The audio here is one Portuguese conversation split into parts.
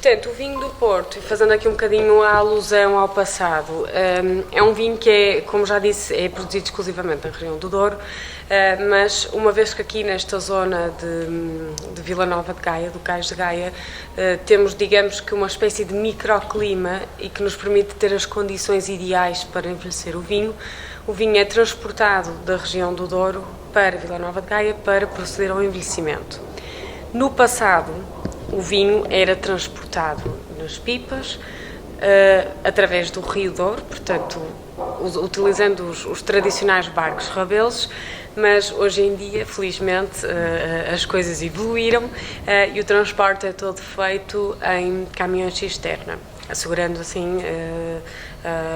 Portanto, o vinho do Porto, fazendo aqui um bocadinho a alusão ao passado, é um vinho que é, como já disse, é produzido exclusivamente na região do Douro, mas uma vez que aqui nesta zona de Vila Nova de Gaia, do Cais de Gaia, temos, digamos que uma espécie de microclima e que nos permite ter as condições ideais para envelhecer o vinho é transportado da região do Douro para Vila Nova de Gaia para proceder ao envelhecimento. No passado, o vinho era transportado nas pipas, através do Rio Douro, portanto, utilizando os tradicionais barcos rabelos, mas hoje em dia, felizmente, as coisas evoluíram e o transporte é todo feito em caminhões cisterna, assegurando assim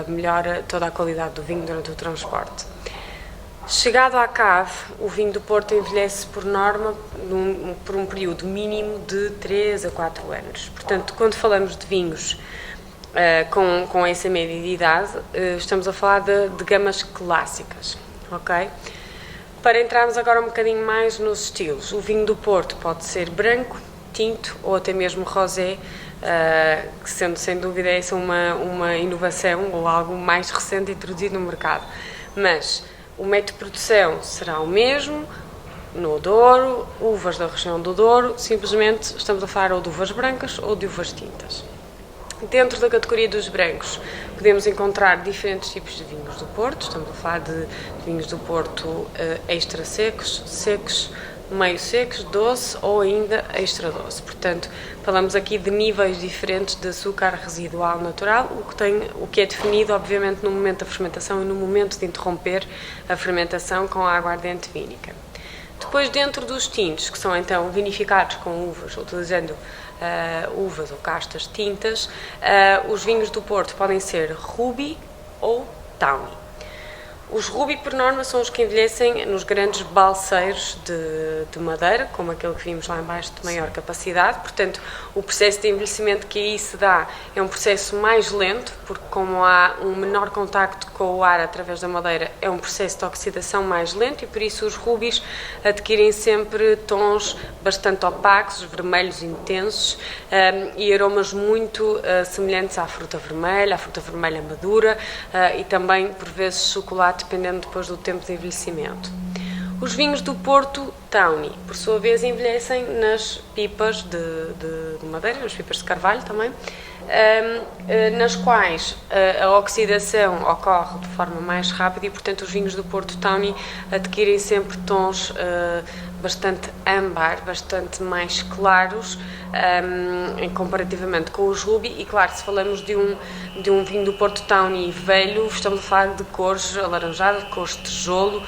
melhor toda a qualidade do vinho durante o transporte. Chegado à cave, o vinho do Porto envelhece por norma por um período mínimo de 3 a 4 anos. Portanto, quando falamos de vinhos com essa média de idade, estamos a falar de gamas clássicas, ok? Para entrarmos agora um bocadinho mais nos estilos, o vinho do Porto pode ser branco, tinto ou até mesmo rosé, que sendo sem dúvida essa uma inovação ou algo mais recente introduzido no mercado. Mas o método de produção será o mesmo no Douro, uvas da região do Douro, simplesmente estamos a falar ou de uvas brancas ou de uvas tintas. Dentro da categoria dos brancos, podemos encontrar diferentes tipos de vinhos do Porto, estamos a falar de vinhos do Porto extra secos, secos, meio secos, doce ou ainda extra doce. Portanto, falamos aqui de níveis diferentes de açúcar residual natural, o que é definido, obviamente, no momento da fermentação e no momento de interromper a fermentação com a aguardente vínica. Depois, dentro dos tintos, que são então vinificados com uvas, utilizando uvas ou castas tintas, os vinhos do Porto podem ser Ruby ou Tawny. Os Ruby, por norma, são os que envelhecem nos grandes balseiros de madeira, como aquele que vimos lá em baixo de maior capacidade. Portanto, o processo de envelhecimento que aí se dá é um processo mais lento, porque como há um menor contacto com o ar através da madeira, é um processo de oxidação mais lento e por isso os Rubys adquirem sempre tons bastante opacos, vermelhos intensos e aromas muito semelhantes à fruta vermelha madura e também, por vezes, chocolate, dependendo depois do tempo de envelhecimento. Os vinhos do Porto Tawny, por sua vez, envelhecem nas pipas de madeira, nas pipas de carvalho também, nas quais a oxidação ocorre de forma mais rápida e, portanto, os vinhos do Porto Tawny adquirem sempre tons bastante âmbar, bastante mais claros, comparativamente com os Ruby. E claro, se falamos de um vinho do Porto Tawny velho, estamos a falar de cores alaranjadas, cores de tijolo,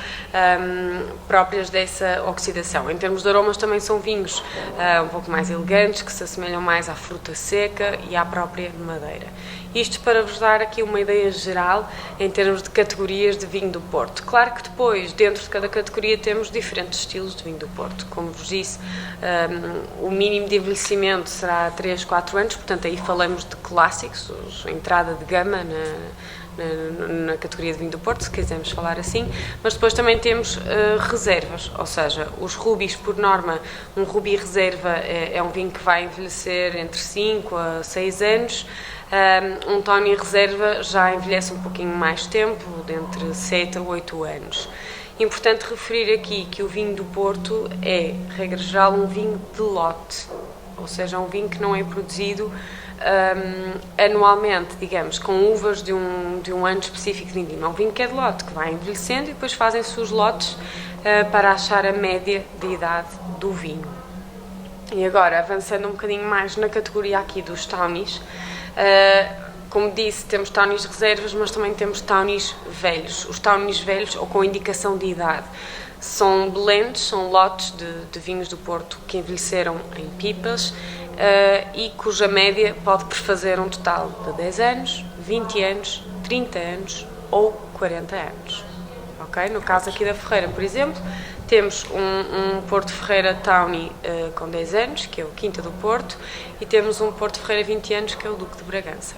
próprias dessa oxidação. Em termos de aromas, também são vinhos um pouco mais elegantes, que se assemelham mais à fruta seca e à própria madeira. Isto para vos dar aqui uma ideia geral em termos de categorias de vinho do Porto. Claro que depois, dentro de cada categoria, temos diferentes estilos de vinho do Porto. Como vos disse, o mínimo de envelhecimento será 3, 4 anos, portanto aí falamos de clássicos, a entrada de gama na categoria de vinho do Porto, se quisermos falar assim, mas depois também temos reservas, ou seja, os Rubys, por norma, um Ruby reserva é um vinho que vai envelhecer entre 5 a 6 anos, um Tawny reserva já envelhece um pouquinho mais tempo, de entre 7 a 8 anos. Importante referir aqui que o vinho do Porto é, regra geral, um vinho de lote, ou seja, um vinho que não é produzido anualmente, digamos, com uvas de um ano específico de vindima. É um vinho que é de lote, que vai envelhecendo e depois fazem-se os lotes para achar a média de idade do vinho. E agora, avançando um bocadinho mais na categoria aqui dos Tawnies, como disse, temos Tawnies reservas, mas também temos Tawnies velhos. Os Tawnies velhos, ou com indicação de idade, são blends, são lotes de vinhos do Porto que envelheceram em pipas e cuja média pode prefazer um total de 10 anos, 20 anos, 30 anos ou 40 anos. Okay? No caso aqui da Ferreira, por exemplo, temos um Porto Ferreira Tawny com 10 anos, que é o Quinta do Porto, e temos um Porto Ferreira 20 anos, que é o Duque de Bragança.